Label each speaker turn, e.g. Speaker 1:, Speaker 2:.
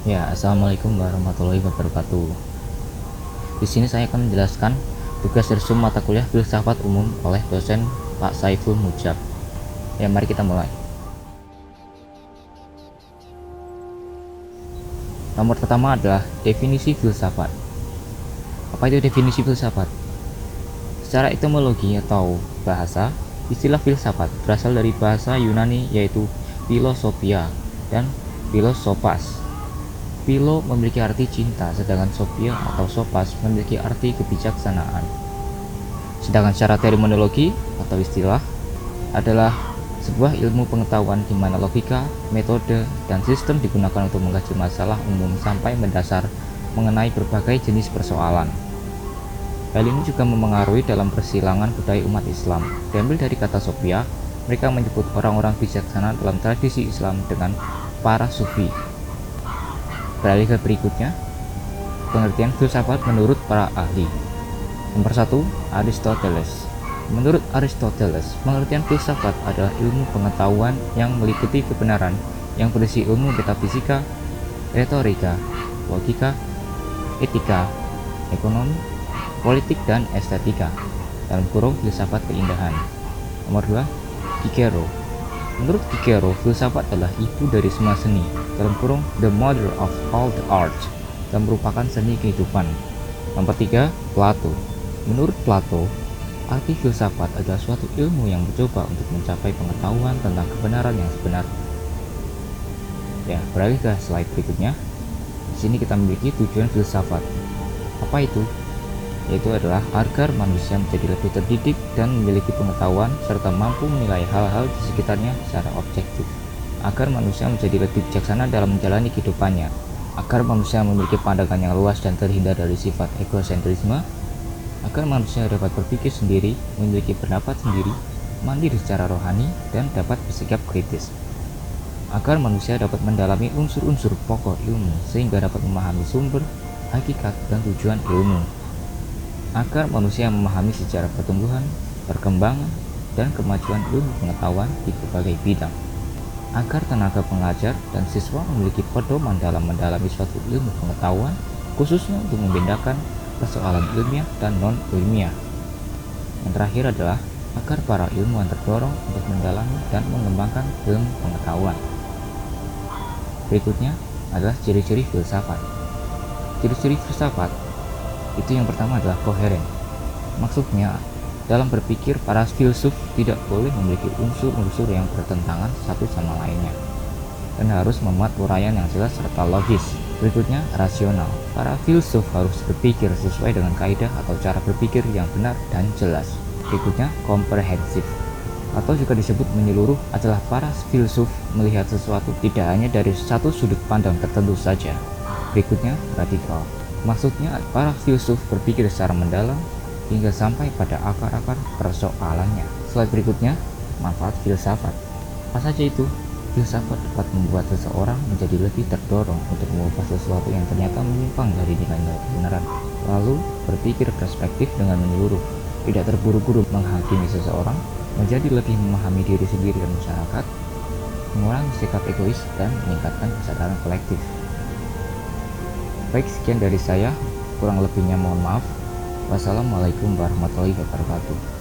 Speaker 1: Ya, assalamualaikum warahmatullahi wabarakatuh. Di sini saya akan menjelaskan tugas resume mata kuliah filsafat umum oleh dosen Pak Saiful Mujab. Ya, mari kita mulai. Nomor pertama adalah definisi filsafat. Apa itu definisi filsafat? Secara etimologi atau bahasa, istilah filsafat berasal dari bahasa Yunani yaitu philosophia dan philosophas. Philo memiliki arti cinta, sedangkan sophia atau sophas memiliki arti kebijaksanaan. Sedangkan secara terminologi atau istilah adalah sebuah ilmu pengetahuan di mana logika, metode, dan sistem digunakan untuk mengkaji masalah umum sampai mendasar mengenai berbagai jenis persoalan. Hal ini juga mempengaruhi dalam persilangan budaya umat Islam. Diambil dari kata sophia, mereka menyebut orang-orang bijaksana dalam tradisi Islam dengan para sufi. Beralih ke berikutnya, pengertian filsafat menurut para ahli. Nomor 1, Aristoteles. Menurut Aristoteles, pengertian filsafat adalah ilmu pengetahuan yang meliputi kebenaran yang berisi ilmu metafisika, retorika, logika, etika, ekonomi, politik, dan estetika. Dalam kurung filsafat keindahan. Nomor 2, Cicero. Menurut Cicero, filsafat adalah ibu dari semua seni, dalam kurung the mother of all the arts, dan merupakan seni kehidupan. Nomor 3, Plato. Menurut Plato, arti filsafat adalah suatu ilmu yang mencoba untuk mencapai pengetahuan tentang kebenaran yang sebenarnya. Ya, beralih ke slide berikutnya. Di sini kita memiliki tujuan filsafat. Apa itu? Yaitu adalah agar manusia menjadi lebih terdidik dan memiliki pengetahuan serta mampu menilai hal-hal di sekitarnya secara objektif. Agar manusia menjadi lebih bijaksana dalam menjalani kehidupannya. Agar manusia memiliki pandangan yang luas dan terhindar dari sifat egosentrisme. Agar manusia dapat berpikir sendiri, memiliki pendapat sendiri, mandiri secara rohani, dan dapat bersikap kritis. Agar manusia dapat mendalami unsur-unsur pokok ilmu sehingga dapat memahami sumber, hakikat, dan tujuan ilmu. Agar manusia memahami sejarah pertumbuhan, perkembangan, dan kemajuan ilmu pengetahuan di berbagai bidang. Agar tenaga pengajar dan siswa memiliki pedoman dalam mendalami suatu ilmu pengetahuan, khususnya untuk membedakan persoalan ilmiah dan non-ilmiah. Yang terakhir adalah agar para ilmuwan terdorong untuk mendalami dan mengembangkan ilmu pengetahuan. Berikutnya adalah ciri-ciri filsafat. Ciri-ciri filsafat itu yang pertama adalah koheren. Maksudnya, dalam berpikir para filsuf tidak boleh memiliki unsur-unsur yang bertentangan satu sama lainnya, dan harus memuat uraian yang jelas serta logis. Berikutnya, rasional. Para filsuf harus berpikir sesuai dengan kaidah atau cara berpikir yang benar dan jelas. Berikutnya, komprehensif, atau juga disebut menyeluruh, adalah para filsuf melihat sesuatu tidak hanya dari satu sudut pandang tertentu saja. Berikutnya, radikal. Maksudnya, para filsuf berpikir secara mendalam hingga sampai pada akar-akar persoalannya. Slide berikutnya, manfaat filsafat. Apa saja itu? Filsafat dapat membuat seseorang menjadi lebih terdorong untuk mengubah sesuatu yang ternyata menyimpang dari nilai-nilai kebenaran, lalu berpikir perspektif dengan menyeluruh, tidak terburu-buru menghakimi seseorang, menjadi lebih memahami diri sendiri dan masyarakat, mengurangi sikap egois, dan meningkatkan kesadaran kolektif. Baik, sekian dari saya, kurang lebihnya mohon maaf. Wassalamualaikum warahmatullahi wabarakatuh.